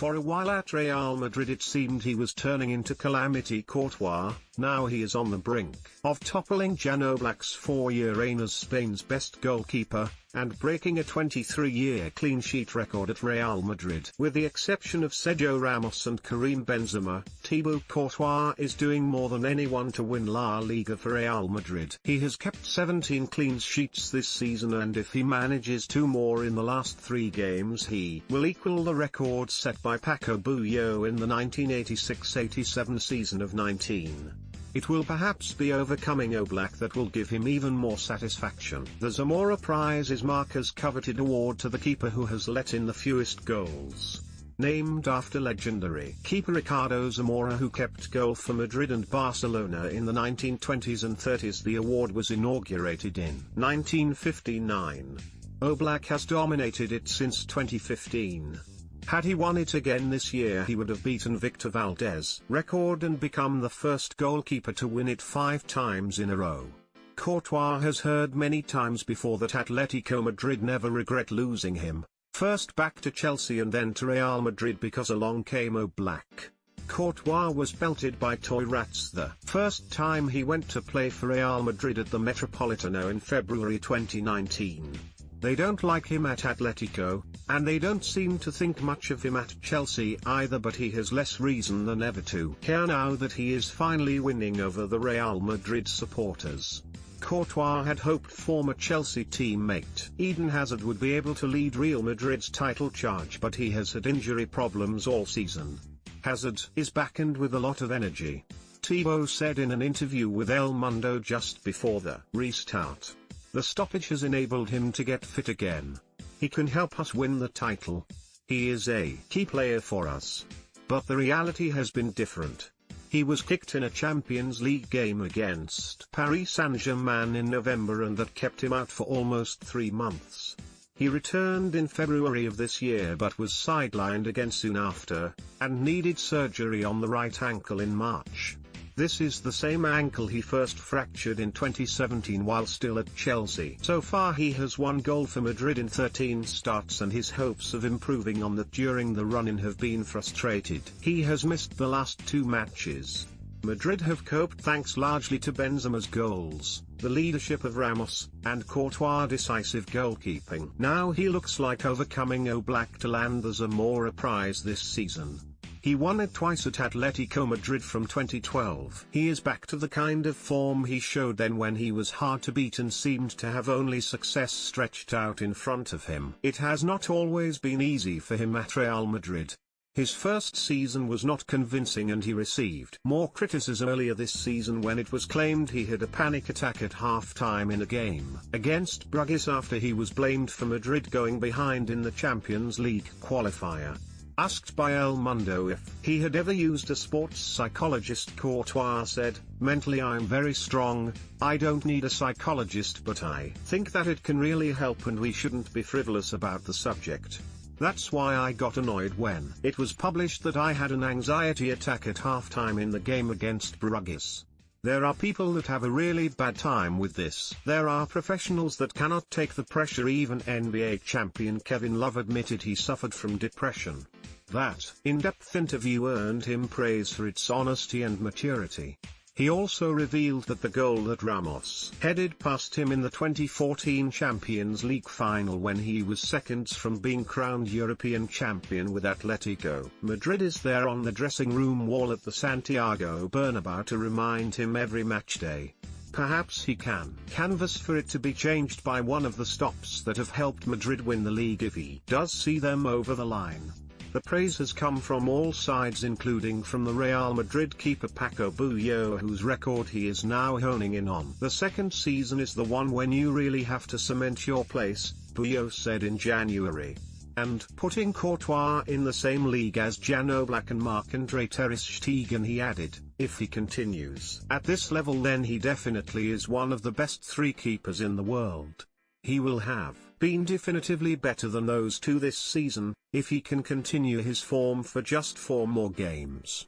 For a while at Real Madrid it seemed he was turning into Calamity Courtois. Now he is on the brink of toppling Jan Oblak's 4-year reign as Spain's best goalkeeper, and breaking a 23-year clean sheet record at Real Madrid. With the exception of Segio, Ramos and Karim, Benzema, Thibaut Courtois is doing more than anyone to win La Liga for Real Madrid. He has kept 17 clean sheets this season, and if he manages 2 more in the last 3 games he will equal the record set by Paco Bullo in the 1986-87 season of 19. It will perhaps be overcoming Oblak that will give him even more satisfaction. The Zamora Prize is Marca's coveted award to the keeper who has let in the fewest goals. Named after legendary keeper Ricardo Zamora, who kept goal for Madrid and Barcelona in the 1920s and 30s, the award was inaugurated in 1959. Oblak has dominated it since 2015. Had he won it again this year he would have beaten Victor Valdez's record and become the first goalkeeper to win it 5 times in a row. Courtois has heard many times before that Atletico Madrid never regret losing him, first back to Chelsea and then to Real Madrid because along came Oblak. Courtois was belted by toy rats the first time he went to play for Real Madrid at the Metropolitano in February 2019. They don't like him at Atletico, and they don't seem to think much of him at Chelsea either, but he has less reason than ever to care now that he is finally winning over the Real Madrid supporters. Courtois had hoped former Chelsea teammate Eden Hazard would be able to lead Real Madrid's title charge, but he has had injury problems all season. Hazard is back and with a lot of energy. Thibaut said in an interview with El Mundo just before the restart. The stoppage has enabled him to get fit again. He can help us win the title. He is a key player for us. But the reality has been different. He was kicked in a Champions League game against Paris Saint-Germain in November, and that kept him out for almost 3 months. He returned in February of this year but was sidelined again soon after, and needed surgery on the right ankle in March. This is the same ankle he first fractured in 2017 while still at Chelsea. So far he has 1 goal for Madrid in 13 starts, and his hopes of improving on that during the run-in have been frustrated. He has missed the last 2 matches. Madrid have coped thanks largely to Benzema's goals, the leadership of Ramos, and Courtois' decisive goalkeeping. Now he looks like overcoming Oblak to land the Zamora Prize this season. He won it twice at Atletico Madrid from 2012. He is back to the kind of form he showed then when he was hard to beat and seemed to have only success stretched out in front of him. It has not always been easy for him at Real Madrid. His first season was not convincing and he received more criticism earlier this season when it was claimed he had a panic attack at half-time in a game against Bruges after he was blamed for Madrid going behind in the Champions League qualifier. Asked by El Mundo if he had ever used a sports psychologist, Courtois said, "Mentally I'm very strong, I don't need a psychologist, but I think that it can really help and we shouldn't be frivolous about the subject. That's why I got annoyed when it was published that I had an anxiety attack at halftime in the game against Bruges. There are people that have a really bad time with this. There are professionals that cannot take the pressure. Even NBA champion Kevin Love admitted he suffered from depression." That in-depth interview earned him praise for its honesty and maturity. He also revealed that the goal that Ramos headed past him in the 2014 Champions League final when he was seconds from being crowned European champion with Atletico Madrid is there on the dressing room wall at the Santiago Bernabeu to remind him every match day. Perhaps he can canvass for it to be changed by one of the stops that have helped Madrid win the league if he does see them over the line. The praise has come from all sides, including from the Real Madrid keeper Paco Bullo, whose record he is now honing in on. "The second season is the one when you really have to cement your place," Bullo said in January. And putting Courtois in the same league as Jan Oblak and Marc-Andre ter Stegen, he added, "If he continues at this level then he definitely is one of the best 3 keepers in the world. He will have been definitively better than those 2 this season, if he can continue his form for just 4 more games."